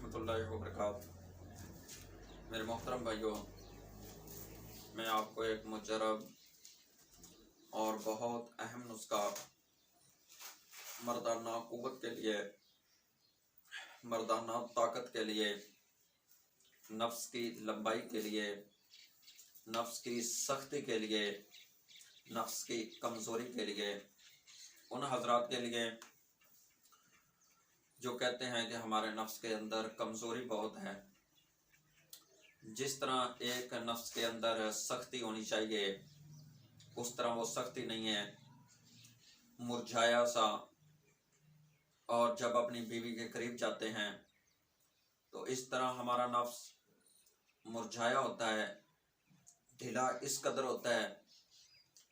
रहमतुल्लाहि व बरकातहू। मेरे मोहतरम भाइयों, मैं आपको एक मुजरब और बहुत अहम नुस्खा मर्दाना क़ुव्वत के लिए, मर्दाना ताकत के लिए, नफ्स की लंबाई के लिए, नफ्स की सख्ती के लिए, नफ्स की कमज़ोरी के लिए, उन हजरात के लिए जो कहते हैं कि हमारे नफ्स के अंदर कमज़ोरी बहुत है। जिस तरह एक नफ्स के अंदर सख्ती होनी चाहिए उस तरह वो सख्ती नहीं है, मुरझाया सा। और जब अपनी बीवी के करीब जाते हैं तो इस तरह हमारा नफ्स मुरझाया होता है, ढीला इस कदर होता है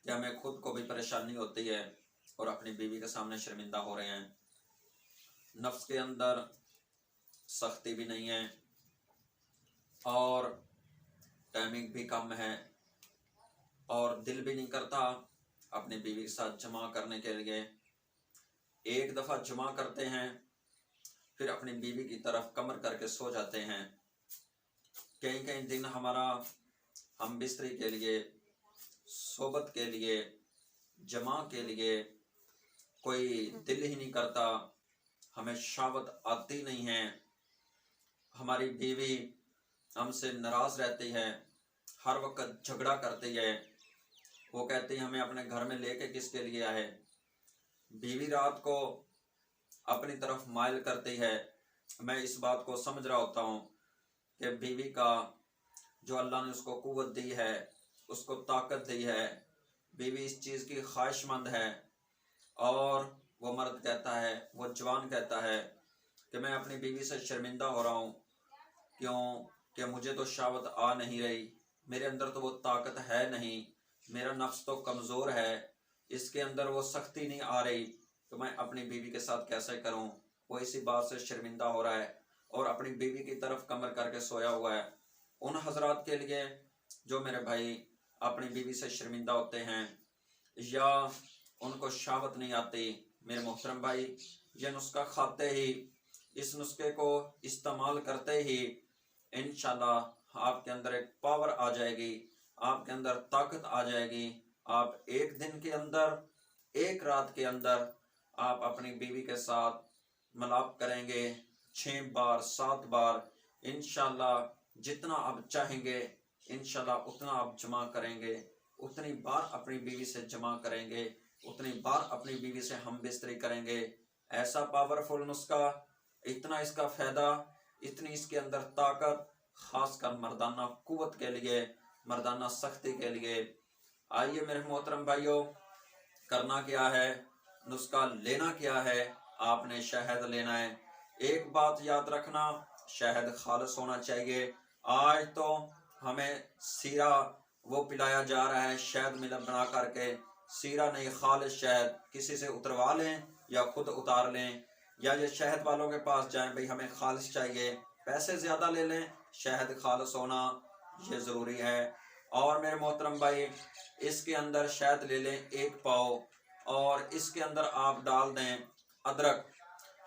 कि हमें खुद को भी परेशानी होती है और अपनी बीवी के सामने शर्मिंदा हो रहे हैं। नफ्स के अंदर सख्ती भी नहीं है और टाइमिंग भी कम है और दिल भी नहीं करता अपनी बीवी के साथ जमा करने के लिए। एक दफ़ा जमा करते हैं फिर अपनी बीवी की तरफ कमर करके सो जाते हैं। कई कई दिन हमारा हम बिस्तरी के लिए, सोबत के लिए, जमा के लिए कोई दिल ही नहीं करता, हमें शहावत आती नहीं है। हमारी बीवी हमसे नाराज़ रहती है, हर वक्त झगड़ा करती है। वो कहती है हमें अपने घर में लेके किसके लिए आए। बीवी रात को अपनी तरफ माइल करती है। मैं इस बात को समझ रहा होता हूँ कि बीवी का जो अल्लाह ने उसको क़ुव्वत दी है, उसको ताकत दी है, बीवी इस चीज़ की ख्वाहिशमंद है। और वो मर्द कहता है, वो जवान कहता है कि मैं अपनी बीवी से शर्मिंदा हो रहा हूँ, क्यों कि मुझे तो शहावत आ नहीं रही, मेरे अंदर तो वो ताकत है नहीं, मेरा नफ्स तो कमज़ोर है, इसके अंदर वो सख्ती नहीं आ रही, तो मैं अपनी बीवी के साथ कैसे करूं। वो इसी बात से शर्मिंदा हो रहा है और अपनी बीवी की तरफ कमर करके सोया हुआ है। उन हजरात के लिए जो मेरे भाई अपनी बीवी से शर्मिंदा होते हैं या उनको शहावत नहीं आती, मेरे मोहतरम भाई, ये नुस्खा खाते ही, इस नुस्खे को इस्तेमाल करते ही इंशाल्लाह आपके अंदर एक पावर आ जाएगी, आपके अंदर ताकत आ जाएगी। आप एक दिन के अंदर, एक रात के अंदर आप अपनी बीवी के साथ मिलाप करेंगे 6 बार 7 बार, इंशाल्लाह जितना आप चाहेंगे इंशाल्लाह उतना आप जमा करेंगे, उतनी बार अपनी बीवी से जमा करेंगे, उतनी बार अपनी बीवी से हम बिस्तरी करेंगे। ऐसा पावरफुल नुस्खा, इतना इसका फ़ायदा, इतनी इसके अंदर ताकत, ख़ासकर मर्दाना क़ुव्वत के लिए, मर्दाना सख्ती के लिए। आइए मेरे मोहतरम भाइयों, करना क्या है, नुस्खा लेना क्या है। आपने शहद लेना है। एक बात याद रखना, शहद खालिस होना चाहिए। आज तो हमें सीरा वो पिलाया जा रहा है शहद मिला बना करके, सीरा नहीं, खालिस शहद किसी से उतरवा लें या खुद उतार लें, या ये शहद वालों के पास जाएं, भाई हमें खालिस चाहिए, पैसे ज़्यादा ले लें, शहद खालिस होना ये ज़रूरी है। और मेरे मोहतरम भाई, इसके अंदर शहद ले लें 1 पाव और इसके अंदर आप डाल दें अदरक।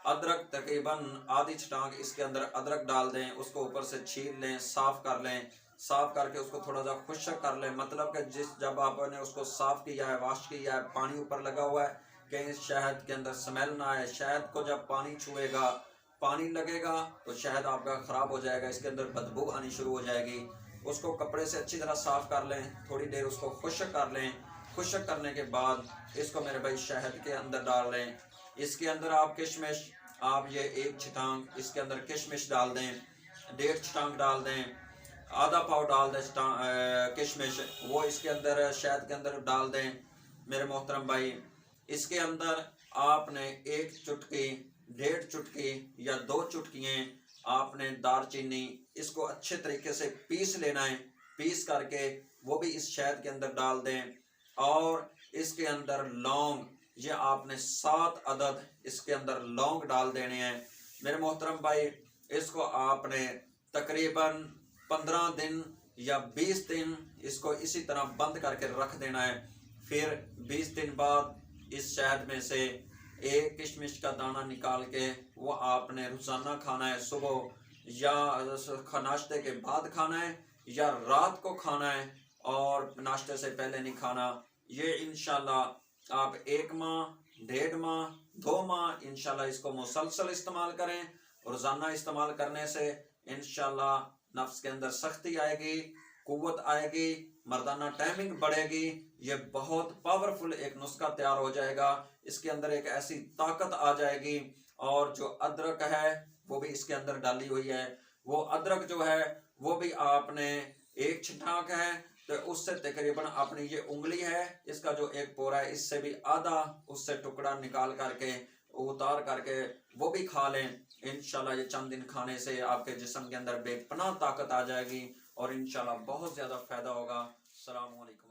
अदरक तकरीबन आधी छटांग इसके अंदर अदरक डाल दें, उसको ऊपर से छील लें, साफ़ कर लें, साफ़ करके उसको थोड़ा सा खुश्क कर लें। मतलब कि जब आपने उसको साफ़ किया है, वॉश किया है, पानी ऊपर लगा हुआ है, कहीं शहद के अंदर स्मेल ना आए। शहद को जब पानी छुएगा, पानी लगेगा तो शहद आपका ख़राब हो जाएगा, इसके अंदर बदबू आनी शुरू हो जाएगी। उसको कपड़े से अच्छी तरह साफ़ कर लें, थोड़ी देर उसको खुश्क कर लें। खुश्क करने के बाद इसको मेरे भाई शहद के अंदर डाल लें। इसके अंदर आप किशमिश, आप ये 1 छटांग इसके अंदर किशमिश डाल दें, 1.5 छटांग डाल दें, आधा पाव डाल दें किशमिश, वो इसके अंदर शहद के अंदर डाल दें। मेरे मोहतरम भाई, इसके अंदर आपने 1 चुटकी, 1.5 चुटकी या 2 चुटकियाँ आपने दालचीनी, इसको अच्छे तरीके से पीस लेना है। पीस करके वो भी इस शहद के अंदर डाल दें। और इसके अंदर लौंग, ये आपने 7 अदद इसके अंदर लौंग डाल देने हैं। मेरे मोहतरम भाई, इसको आपने तकरीबन 15 दिन या 20 दिन इसको इसी तरह बंद करके रख देना है। फिर 20 दिन बाद इस शहद में से 1 किशमिश का दाना निकाल के वो आपने रोज़ाना खाना है। सुबह या नाश्ते के बाद खाना है या रात को खाना है और नाश्ते से पहले नहीं खाना। ये इंशाल्लाह आप 1 माह, 1.5 माह, 2 माह इंशाल्लाह इसको मुसलसल इस्तेमाल करें। रोजाना इस्तेमाल करने से इंशाल्लाह नफ्स के अंदर सख्ती आएगी, कुव्वत आएगी, मर्दाना टाइमिंग बढ़ेगी। ये बहुत पावरफुल एक नुस्खा तैयार हो जाएगा। इसके अंदर एक ऐसी ताकत आ जाएगी। और जो अदरक है वो भी इसके अंदर डाली हुई है। वो अदरक जो है वो भी आपने एक छटाक है तो उससे तकरीबन अपनी ये उंगली है इसका जो एक पोरा है इससे भी आधा उससे टुकड़ा निकाल करके उतार करके वो भी खा लें। इंशाल्लाह ये चंद दिन खाने से आपके जिस्म के अंदर बेपनाह ताकत आ जाएगी और इंशाल्लाह बहुत ज्यादा फायदा होगा। अस्सलाम वालेकुम।